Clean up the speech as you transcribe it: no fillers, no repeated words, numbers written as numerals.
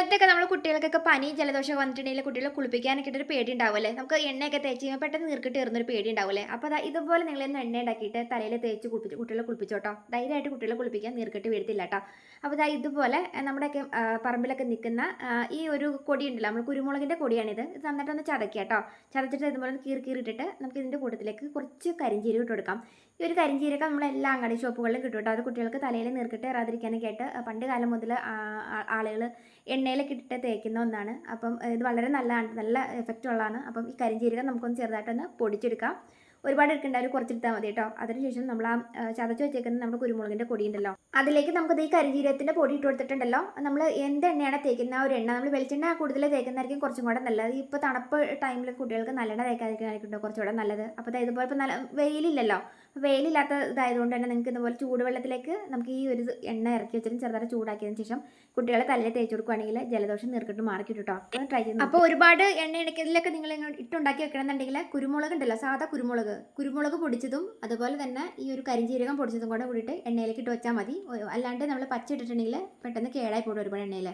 ചിലയിടത്തൊക്കെ നമ്മൾ കുട്ടികൾക്കൊക്കെ പനി ജലദോഷം വന്നിട്ടുണ്ടെങ്കിൽ കുട്ടികളെ കുളിപ്പിക്കാനൊക്കെ ഒരു പേടി ഉണ്ടാവുമല്ലേ, നമുക്ക് എണ്ണയൊക്കെ തേച്ച് കഴിയുമ്പോൾ പെട്ടെന്ന് നീർക്കിട്ട് ഇറുന്നൊരു പേടി ഉണ്ടാവുമല്ലേ. അപ്പോൾ അതാ ഇതുപോലെ നിങ്ങളൊന്ന് എണ്ണ ഉണ്ടാക്കിയിട്ട് തലയിൽ തേച്ച് കുട്ടികളെ കുളിപ്പിച്ചോട്ടോ. ധൈര്യമായിട്ട് കുട്ടികളെ കുളിപ്പിക്കാൻ നീർക്കിട്ട് വീഴത്തില്ല കേട്ടോ. അപ്പോൾ ഇതാ ഇതുപോലെ നമ്മുടെയൊക്കെ പറമ്പിലൊക്കെ നിൽക്കുന്ന ഈ ഒരു കൊടി ഉണ്ടല്ലോ, നമ്മൾ കുരുമുളകിൻ്റെ കൊടിയാണിത്. ഇത് നന്നായിട്ടൊന്ന് ചതക്കുക കേട്ടോ. ചതച്ചിട്ട് ഇതുപോലെ കീറിയിട്ടിട്ട് നമുക്ക് ഇതിൻ്റെ കൂട്ടത്തിലേക്ക് കുറച്ച് കരിഞ്ചീരകം ഇട്ട് കൊടുക്കാം. ഈ ഒരു കരിഞ്ചീരകം നമ്മളെല്ലാ അങ്ങാടി ഷോപ്പുകളിലും കിട്ടും കേട്ടോ. അത് കുട്ടികൾക്ക് തലയിൽ നീർക്കിട്ട് ഇറാതിരിക്കാനൊക്കെ ആയിട്ട് പണ്ട് കാലം മുതൽ ആളുകൾ എണ്ണയിലൊക്കെ ഇട്ടിട്ട് തേക്കുന്ന ഒന്നാണ്. അപ്പം ഇത് വളരെ നല്ലതാണ്, നല്ല എഫക്റ്റ് ഉള്ളതാണ്. അപ്പം ഈ കരിഞ്ചീരകം നമുക്കൊന്ന് ചെറുതായിട്ടൊന്ന് പൊടിച്ചെടുക്കാം. ഒരുപാട് എടുക്കേണ്ട, ഒരു കുറച്ചെടുത്താൽ മതി കേട്ടോ. അതിനുശേഷം നമ്മൾ ചതച്ച് വെച്ചേക്കുന്ന നമ്മുടെ കുരുമുളകിൻ്റെ പൊടി ഉണ്ടല്ലോ, അതിലേക്ക് നമുക്കത് ഈ കരിഞ്ചീരകത്തിൻ്റെ പൊടി ഇട്ട് കൊടുത്തിട്ടുണ്ടല്ലോ. നമ്മൾ എന്ത് എണ്ണയാണ് തേക്കുന്ന ഒരു എണ്ണ, നമ്മൾ വെളിച്ചെണ്ണ കൂടുതൽ തേക്കുന്നതായിരിക്കും കുറച്ചും കൂടെ നല്ലത്. ഇപ്പോൾ തണുപ്പ് ടൈമിൽ കുട്ടികൾക്ക് നല്ലെണ്ണ തേക്കാതിരിക്കാനായിരിക്കും കുറച്ചുകൂടെ നല്ലത്. അപ്പോൾ ഇതുപോലെ ഇപ്പോൾ നല്ല വെയിലില്ലല്ലോ, വെയിലില്ലാത്ത ഇതായതുകൊണ്ട് തന്നെ നിങ്ങൾക്ക് ഇതുപോലെ ചൂടുവെള്ളത്തിലേക്ക് നമുക്ക് ഈ ഒരു എണ്ണ ഇറക്കി വെച്ചിട്ട് ചെറുതായിട്ട് ചൂടാക്കിയതിന് ശേഷം കുട്ടികളെ തലയിൽ തേച്ച് കൊടുക്കുകയാണെങ്കിൽ ജലദോഷം നീർക്കിട്ട് മാറിക്കിട്ടും കേട്ടോ. ട്രൈ ചെയ്യുന്നത്. അപ്പോൾ ഒരുപാട് എണ്ണ ഇടയ്ക്കതിലൊക്കെ നിങ്ങൾ ഇട്ടുണ്ടാക്കി വെക്കണമെന്നുണ്ടെങ്കിൽ കുരുമുളക് ഉണ്ടല്ലോ, സാധാ കുരുമുളക് പൊടിച്ചതും അതുപോലെ തന്നെ ഈ ഒരു കരിഞ്ചീരകം പൊടിച്ചതും കൂടെ കൂടിയിട്ട് എണ്ണയിലേക്ക് ഇട്ട് വെച്ചാൽ മതി. അല്ലാണ്ട് നമ്മൾ പച്ച ഇട്ടിട്ടുണ്ടെങ്കിൽ പെട്ടെന്ന് കേടായി പോകും ഒരുപാട് എണ്ണയിൽ.